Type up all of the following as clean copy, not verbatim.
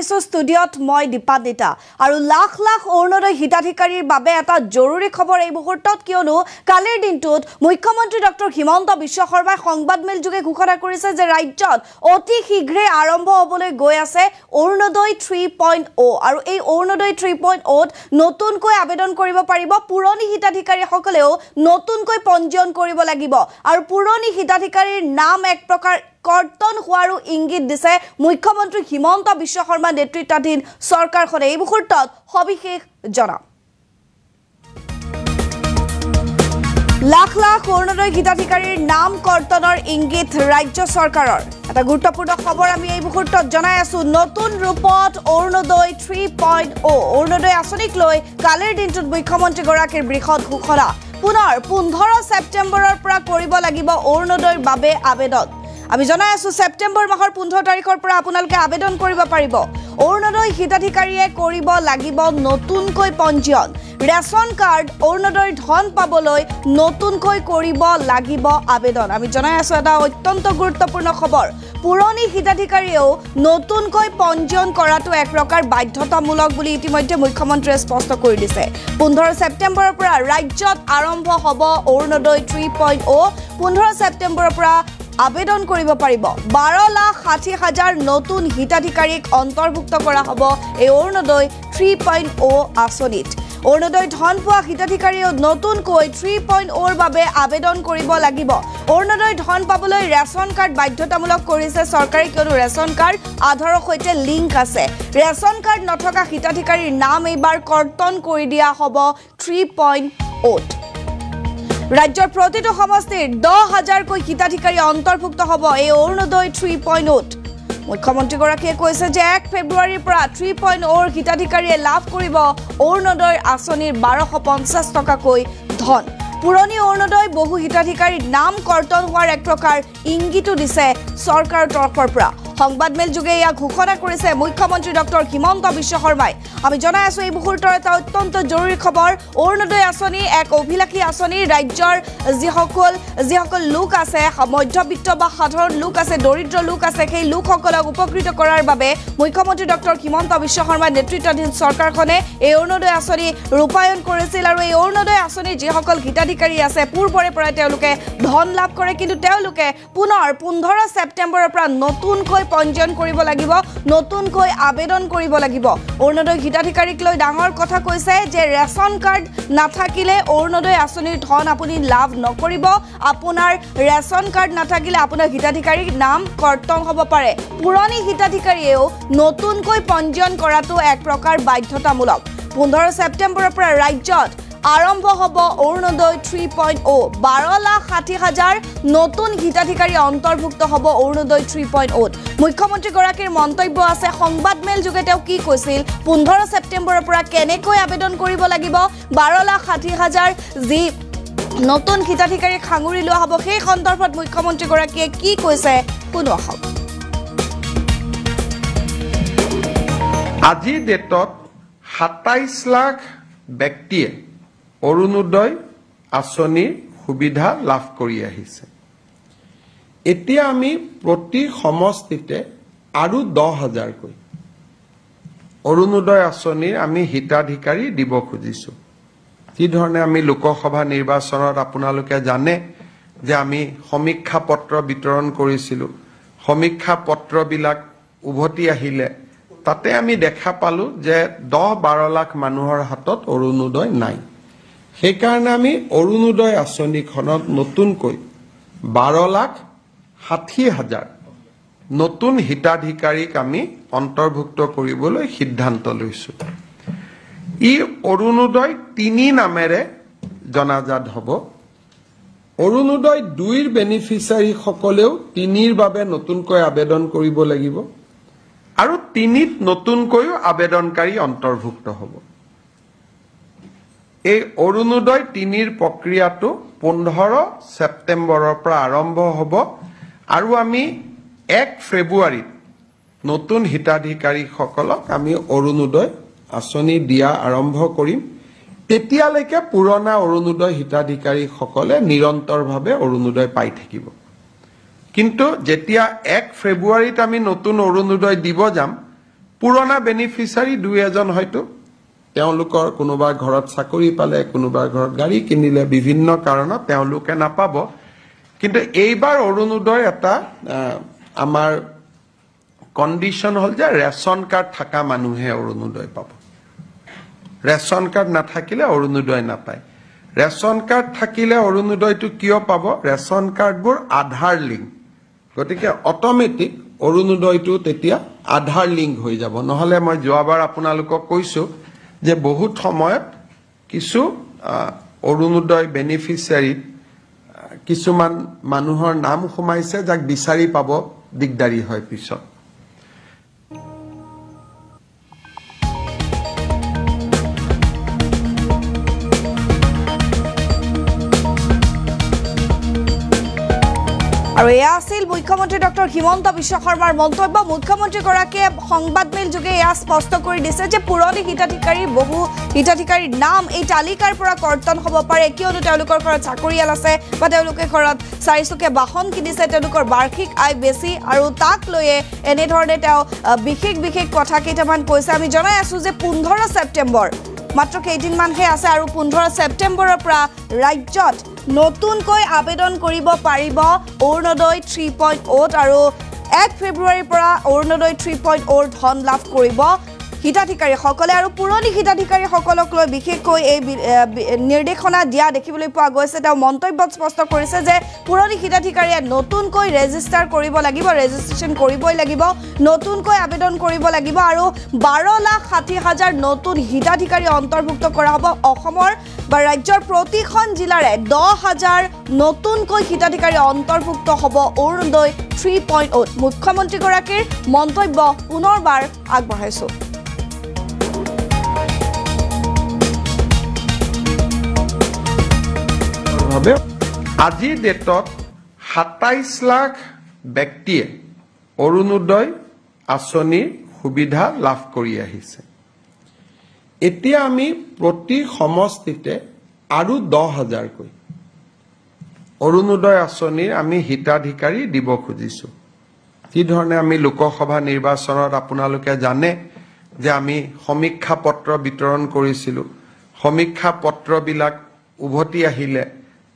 থাকিছো ষ্টুডিঅত মই দীপাদিতা আৰু লাখ লাখ অৰুণোদয় হিতাধিকাৰীৰ বাবে এটা জৰুৰী খবৰ এই মুহূৰ্তত কিয়নো কালিৰ দিনটোত মুখ্যমন্ত্ৰী ডক্টৰ হিমন্ত বিশ্ব শৰ্মাই সংবাদমেল যোগে ঘোষণা কৰিছে যে ৰাজ্যত অতি শীঘ্ৰে আৰম্ভ হ'বলৈ গৈ আছে অৰুণোদয় 3.0 আৰু এই অৰুণোদয় 3.0 নতুনকৈ আবেদন কৰিব পাৰিব পুৰণি হিতাধিকাৰীসকলেও নতুনকৈ পঞ্জীয়ন কৰিব লাগিব আৰু পুৰণি হিতাধিকাৰীৰ নাম এক প্ৰকাৰ কৰ্তন হোৱাৰো ইংগিত দিছে মুখ্যমন্ত্ৰী হিমন্ত বিশ্ব শৰ্মা নেতৃত্বাধীন চৰকাৰখনে এই মুহূৰ্তত সবিশেষ জনাম লাখ লাখ অৰুণোদয় হিতাধিকাৰীৰ নাম কৰ্তনৰ ইংগিত ৰাজ্য চৰকাৰৰ এটা গুৰুত্বপূৰ্ণ খবৰ আমি এই মুহূৰ্তত জনাই আছো নতুন ৰূপত অৰুণোদয় 3.0 অৰুণোদয় আঁচনিক লৈ কালিৰ দিনটোত মুখ্যমন্ত্ৰী গৰাকীৰ বৃহৎ ঘোষণা পুনৰ 15 ছেপ্টেম্বৰৰ পৰা কৰিব লাগিব অৰুণোদয়ৰ বাবে আবেদন আমি জনাই আছো সেপ্টেম্বৰ মাহৰ 15 তাৰিখৰ পৰা আপোনালোকে আবেদন কৰিব পাৰিব অৰুণোদয় হিতাধিকাৰীয়ে কৰিব লাগিব নতুনকৈ পঞ্জীয়ন ৰেশন কাৰ্ড অৰুণোদয়ৰ ধন পাবলৈ নতুনকৈ কৰিব লাগিব আবেদন আমি জনাই আছো এটা অত্যন্ত গুৰুত্বপূৰ্ণ খবৰ পুৰণি হিতাধিকাৰীয়েও নতুনকৈ পঞ্জীয়ন কৰাটো এক প্ৰকাৰ বাধ্যতামূলক বুলি ইতিমধ্যে মুখ্যমন্ত্ৰীয়ে স্পষ্ট কৰি দিছে 15 ছেপ্টেম্বৰৰ পৰা ৰাজ্যত আৰম্ভ হ'ব অৰুণোদয় 3.0 15 ছেপ্টেম্বৰৰ পৰা আবেদন কৰিব পাৰিব 12,60,000 নতুন হিতাধিকাৰীক অন্তৰ্ভুক্ত কৰা হ'ব এই অৰুণোদয় 3.0 আঁচনিত অৰুণোদয় ধন পোৱা হিতাধিকাৰীও নতুনকৈ 3.0 বাবে আবেদন কৰিব লাগিব অৰুণোদয় ধন পাবলৈ ৰেশন কাৰ্ড বাধ্যতামূলক কৰিছে চৰকাৰে কিয়নো ৰেশন কাৰ্ড আধাৰৰ সৈতে লিংক আছে ৰেশন কাৰ্ড নথকা হিতাধিকাৰীৰ নাম এইবাৰ কৰ্তন কৰি দিয়া হ'ব 3.0 ৰাজ্যৰ প্ৰতিটো সমষ্টিৰ 10,000 কৈ হিতাধিকাৰী অন্তৰ্ভুক্ত হ'ব এই অৰুণোদয় 3.0 মুখ্যমন্ত্ৰী গৰাকীয়ে কৈছে যে 1 ফেব্ৰুৱাৰীৰ পৰা 3.0 হিতাধিকাৰীয়ে লাভ কৰিব অৰুণোদয় আঁচনিৰ 1250 টকাকৈ ধন পুৰণি অৰুণোদয় বহু হিতাধিকাৰীৰ নাম কৰ্তন হোৱাৰ এক প্ৰকাৰ ইংগিতো দিছে চৰকাৰৰ তৰফৰ পৰা সংবাদমেল যোগে ইয়া ঘোষণা কৰিছে মুখ্যমন্ত্ৰী ডক্টৰ হিমন্ত বিশ্ব শৰ্মাই আমি জনাই আছো এই মুহূৰ্তৰ এটা অত্যন্ত জৰুৰী খবৰ অৰুণোদয় আঁচনি এক অভিলাষী আঁচনি ৰাজ্যৰ যিসকল লোক আছে মধ্যবিত্ত বা সাধাৰণ লোক আছে দৰিদ্ৰ লোক আছে সেই লোকসকলক উপকৃত কৰাৰ বাবে মুখ্যমন্ত্ৰী ডক্টৰ হিমন্ত বিশ্ব শৰ্মাৰ নেতৃত্বাধীন চৰকাৰখনে এই অৰুণোদয় আঁচনি ৰূপায়ণ কৰিছিল আৰু এই অৰুণোদয় আঁচনি যিসকল হিতাধিকাৰী আছে পূৰ্বৰে পৰা তেওঁলোকে ধন লাভ কৰে কিন্তু তেওঁলোকে পুনৰ 15 ছেপ্টেম্বৰৰ পৰা নতুনকৈ পঞ্জীয়ন কৰিব লাগিব নতুনকৈ আবেদন কৰিব লাগিব অৰুণোদয় হিতাধিকাৰীক লৈ ডাঙৰ কথা কৈছে যে ৰেশন কাৰ্ড নাথাকিলে অৰুণোদয় আঁচনিৰ ধন আপুনি লাভ নকৰিব আপোনাৰ ৰেশন কাৰ্ড নাথাকিলে আপোনাৰ হিতাধিকাৰীৰ নাম কৰ্তন হ'ব পাৰে পুৰণি হিতাধিকাৰীয়েও নতুনকৈ পঞ্জীয়ন কৰাটো এক প্ৰকাৰ বাধ্যতামূলক 15 ছেপ্টেম্বৰৰ পৰা ৰাজ্যত আৰম্ভ হ'ব অৰুণোদয় 3.0 12,60,000 নতুন হিতাধিকাৰী অন্তৰ্ভুক্ত হ'ব অৰুণোদয় 3.0 মুখ্যমন্ত্ৰী গৰাকীৰ মন্তব্য আছে সংবাদমেল যোগে তেওঁ কি কৈছিল 15 ছেপ্টেম্বৰৰ পৰা কেনেকৈ আবেদন কৰিব লাগিব 12,60,000 যি নতুন হিতাধিকাৰী খাঙুৰি লোৱা হ'ব সেই সন্দৰ্ভত মুখ্যমন্ত্ৰী গৰাকীয়ে কি কৈছে শুনো আহক আজি ডেটত 27 লাখ ব্যক্তিয়ে অৰুণোদয় আঁচনিৰ সুবিধা লাভ কৰি আহিছে এতিয়া আমি প্ৰতি সমষ্টিতে আৰু 10,000 কৈ অৰুণোদয় আঁচনিৰ আমি হিতাধিকাৰী দিব খুজিছো যি ধৰণে আমি লোকসভা নিৰ্বাচনত আপোনালোকে জানে যে আমি সমীক্ষা পত্ৰ বিতৰণ কৰিছিলো সমীক্ষা পত্ৰবিলাক উভতি আহিলে তাতে আমি দেখা পালো যে 10-12 লাখ মানুহৰ হাতত অৰুণোদয় নাই সেইকাৰণে আমি অৰুণোদয় আঁচনিখনত নতুনকৈ 12,60,000 নতুন হিতাধিকাৰীক আমি অন্তৰ্ভুক্ত কৰিবলৈ সিদ্ধান্ত লৈছো ই অৰুণোদয় 3 নামেৰে জনাজাত হ'ব অৰুণোদয় 2ৰ বেনিফিচিয়াৰী সকলেও 3ৰ বাবে নতুনকৈ আবেদন কৰিব লাগিব আৰু 3ত নতুনকৈ আবেদনকাৰী অন্তৰ্ভুক্ত হ'ব এই অৰুণোদয় 3ৰ প্ৰক্ৰিয়াটো 15 ছেপ্টেম্বৰৰ পৰা আৰম্ভ হ'ব আৰু আমি 1 ফেব্ৰুৱাৰীত নতুন হিতাধিকাৰীসকলক আমি অৰুণোদয় আঁচনি দিয়া আৰম্ভ কৰিম তেতিয়ালৈকে পুৰণা অৰুণোদয় হিতাধিকাৰীসকলে নিৰন্তৰভাৱে অৰুণোদয় পাই থাকিব কিন্তু যেতিয়া 1 ফেব্ৰুৱাৰীত আমি নতুন অৰুণোদয় দিব যাম পুৰণা বেনিফিচিয়াৰী দুই এজন হয়তো তেওঁলোকৰ কোনোবাৰ ঘৰত চাকৰি পালে, কোনোবাৰ ঘৰত গাড়ী কিনিলে, বিভিন্ন কাৰণত তেওঁলোকে নাপাব। কিন্তু এইবাৰ অৰুণোদয় এটা আমাৰ কণ্ডিশ্যন হ'ল যে ৰেচন কাৰ্ড থকা মানুহে অৰুণোদয় পাব। ৰেচন কাৰ্ড নাথাকিলে অৰুণোদয় নাপায়। ৰেচন কাৰ্ড থাকিলে অৰুণোদয়টো কিয় পাব? ৰেচন কাৰ্ডবোৰ আধাৰ লিংক, গতিকে অট'মেটিক অৰুণোদয়টো তেতিয়া আধাৰ লিংক হৈ যাব। নহ'লে মই যোৱাবাৰ আপোনালোকক কৈছোঁ যে বহুত সময়ত কিছু অৰুণোদয় বেনিফিচিয়াৰীত কিছুমান মানুহৰ নাম সোমাইছে যাক বিচাৰি পাব দিগদাৰী হয় পিছত। আৰু এয়া আছিল মুখ্যমন্ত্ৰী ডক্টৰ হিমন্ত বিশ্ব শৰ্মাৰ মন্তব্য। মুখ্যমন্ত্ৰীগৰাকীয়ে সংবাদমেল যোগে এয়া স্পষ্ট কৰি দিছে যে পুৰণি হিতাধিকাৰীৰ বহু হিতাধিকাৰীৰ নাম এই তালিকাৰ পৰা কৰ্তন হ'ব পাৰে, কিয়নো তেওঁলোকৰ ঘৰত চাকৰিয়াল আছে বা তেওঁলোকে ঘৰত চাৰিচকীয়া বাহন কিনিছে, তেওঁলোকৰ বাৰ্ষিক আয় বেছি, আৰু তাক লৈয়ে এনেধৰণে তেওঁ বিশেষ বিশেষ কথা কেইটামান কৈছে। আমি জনাই আছোঁ যে 15 ছেপ্টেম্বৰ মাত্ৰ কেইদিনমানহে আছে, আৰু 15 ছেপ্টেম্বৰৰ পৰা ৰাজ্যত নতুনকৈ আবেদন কৰিব পাৰিব অৰুণোদয় 3.0, আৰু 1 ফেব্ৰুৱাৰীৰ পৰা অৰুণোদয় 3.0 ধন লাভ কৰিব হিতাধিকাৰীসকলে। আৰু পুৰণি হিতাধিকাৰীসকলক লৈ বিশেষকৈ এই নিৰ্দেশনা দিয়া দেখিবলৈ পোৱা গৈছে। তেওঁ মন্তব্যত স্পষ্ট কৰিছে যে পুৰণি হিতাধিকাৰীয়ে নতুনকৈ ৰেজিষ্টাৰ কৰিব লাগিব, ৰেজিষ্ট্ৰেশ্যন কৰিবই লাগিব, নতুনকৈ আবেদন কৰিব লাগিব, আৰু 12,60,000 নতুন হিতাধিকাৰী অন্তৰ্ভুক্ত কৰা হ'ব। অসমৰ বা ৰাজ্যৰ প্ৰতিখন জিলাৰে 10,000 নতুনকৈ হিতাধিকাৰী অন্তৰ্ভুক্ত হ'ব অৰুণোদয় 3.0। মুখ্যমন্ত্ৰীগৰাকীৰ মন্তব্য পুনৰবাৰ আগবঢ়াইছোঁ। আজিৰ ডেটত 27 লাখ ব্যক্তিয়ে অৰুণোদয় আঁচনিৰ সুবিধা লাভ কৰি আহিছে। এতিয়া আমি প্ৰতি সমষ্টিতে আৰু 10,000কৈ অৰুণোদয় আঁচনিৰ আমি হিতাধিকাৰী দিব খুজিছোঁ। যিধৰণে আমি লোকসভা নিৰ্বাচনত আপোনালোকে জানে যে আমি সমীক্ষা পত্ৰ বিতৰণ কৰিছিলোঁ। সমীক্ষা পত্ৰবিলাক উভতি আহিলে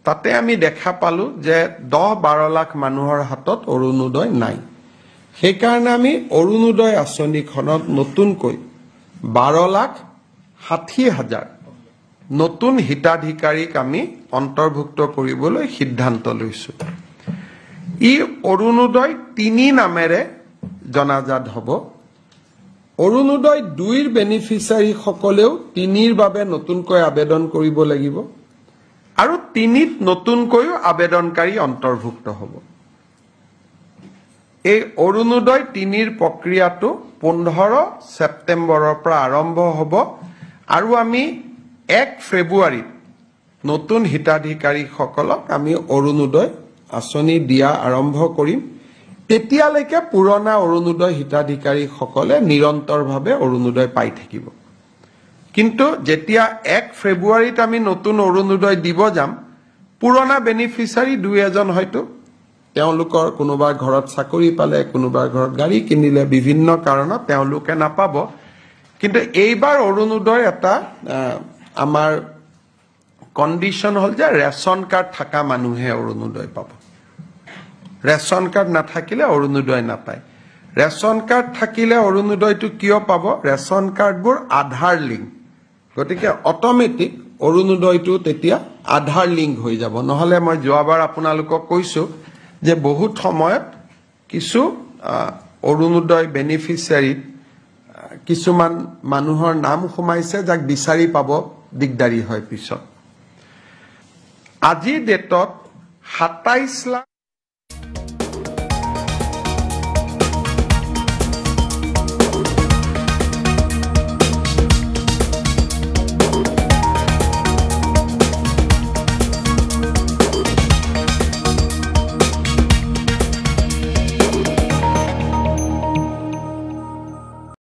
তাতে আমি দেখা পালোঁ যে 10-12 লাখ মানুহৰ হাতত অৰুণোদয় নাই। সেইকাৰণে আমি অৰুণোদয় আঁচনিখনত নতুনকৈ 12,60,000 নতুন হিতাধিকাৰীক আমি অন্তৰ্ভুক্ত কৰিবলৈ সিদ্ধান্ত লৈছোঁ। ই অৰুণোদয় 3 নামেৰে জনাজাত হ'ব। অৰুণোদয় 2ৰ বেনিফিচিয়াৰীসকলেও 3ৰ বাবে নতুনকৈ আবেদন কৰিব লাগিব, আৰু 3ত নতুনকৈও আবেদনকাৰী অন্তৰ্ভুক্ত হ'ব। এই অৰুণোদয় 3ৰ প্ৰক্ৰিয়াটো 15 ছেপ্টেম্বৰৰ পৰা আৰম্ভ হ'ব, আৰু আমি 1 ফেব্ৰুৱাৰীত নতুন হিতাধিকাৰীসকলক আমি অৰুণোদয় আঁচনি দিয়া আৰম্ভ কৰিম। তেতিয়ালৈকে পুৰণা অৰুণোদয় হিতাধিকাৰীসকলে নিৰন্তৰভাৱে অৰুণোদয় পাই থাকিব। কিন্তু যেতিয়া 1 ফেব্ৰুৱাৰীত আমি নতুন অৰুণোদয় দিব যাম, পুৰণা বেনিফিচিয়াৰী দুই এজন হয়তো তেওঁলোকৰ কোনোবাৰ ঘৰত চাকৰি পালে, কোনোবাৰ ঘৰত গাড়ী কিনিলে, বিভিন্ন কাৰণত তেওঁলোকে নাপাব। কিন্তু এইবাৰ অৰুণোদয় এটা আমাৰ কণ্ডিশ্যন হ'ল যে ৰেচন কাৰ্ড থকা মানুহে অৰুণোদয় পাব। ৰেচন কাৰ্ড নাথাকিলে অৰুণোদয় নাপায়। ৰেচন কাৰ্ড থাকিলে অৰুণোদয়টো কিয় পাব? ৰেচন কাৰ্ডবোৰ আধাৰ লিংক, গতিকে অট'মেটিক অৰুণোদয়টো তেতিয়া আধাৰ লিংক হৈ যাব। নহ'লে মই যোৱাবাৰ আপোনালোকক কৈছোঁ যে বহুত সময়ত কিছু অৰুণোদয় বেনিফিচিয়াৰীত কিছুমান মানুহৰ নাম সোমাইছে যাক বিচাৰি পাব দিগদাৰী হয় পিছত। আজিৰ ডেটত 27 লাখ